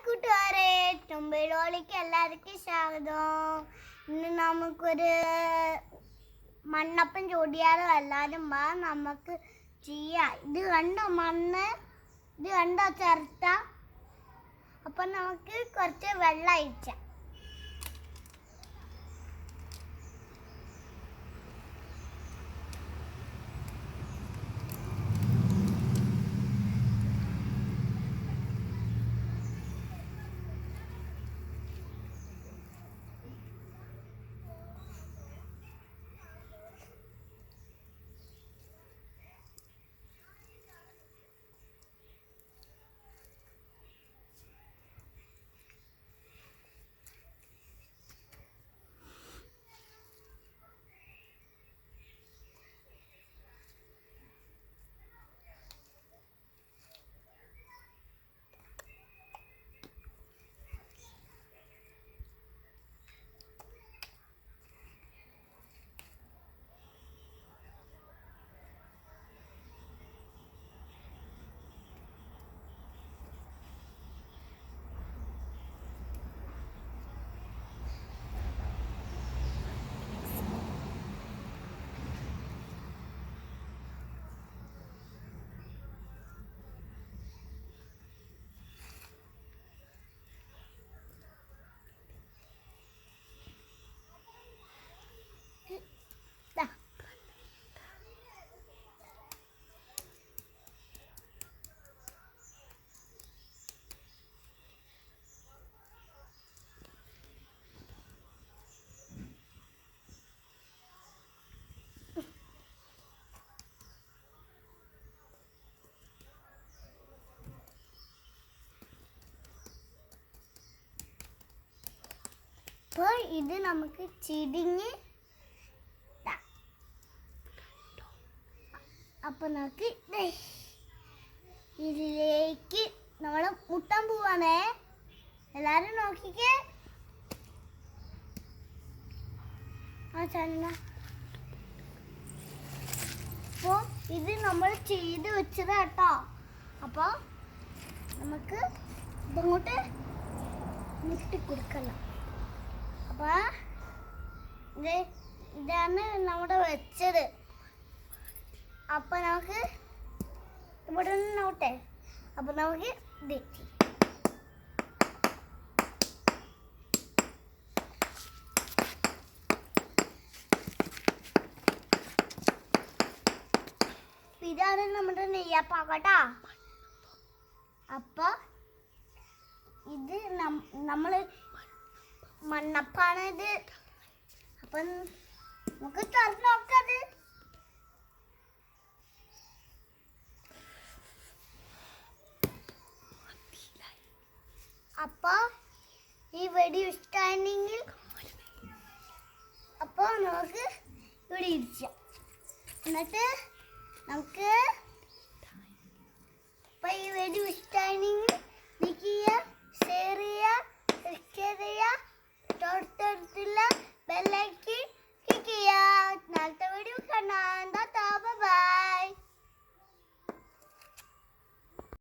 കൂട്ടുകാരെ, തുമ്പിലോളിക്ക് എല്ലാവർക്കും സ്വാഗതം. ഇന്ന് നമുക്കൊരു മണ്ണപ്പം ചൂടിയാലോ? എല്ലാവരും വാ, നമുക്ക് ചെയ്യാം. ഇത് കണ്ടോ മണ്ണ്, ഇത് കണ്ടോ ചിരട്ട. അപ്പം നമുക്ക് കുറച്ച് വെള്ളം ഒഴിക്കാം. അപ്പോൾ ഇത് നമുക്ക് ചിരിഞ്ഞ് അപ്പൊ നമുക്ക് ഇതിലേക്ക് നമ്മൾ മുട്ടാൻ പോവാണേ. എല്ലാരും നോക്കിക്കേ. അപ്പോ ഇത് നമ്മൾ ചെയ്ത് വെച്ചത് കേട്ടോ. അപ്പൊ നമുക്ക് ഇതങ്ങോട്ട് മുട്ടിക്കൊടുക്കണം. അപ്പൊ ഇതാണ് നമ്മുടെ വെച്ചത്. അപ്പൊ നമുക്ക് ഇവിടെ നോട്ടെ. അപ്പൊ നമുക്ക് ഇതാണ് നമ്മുടെ നെയ്യപ്പാക്കട്ടാ. അപ്പൊ ഇത് നമ്മള് മണ്ണപ്പാണ് ഇത്. അപ്പൊ നമുക്ക് തുറന്ന് നോക്കത്. അപ്പൊ ഈ വെടി ഇഷ്ടമാണെങ്കിൽ അപ്പൊ നമുക്ക് ഇവിടെ ഇരിക്കാം. എന്നിട്ട് നമുക്ക് അപ്പൊ ഈ വെടി ഇഷ്ടമാണെങ്കിൽ ലൈക്ക് ചെയ്യുക, ഷെയർ ചെയ്യുക,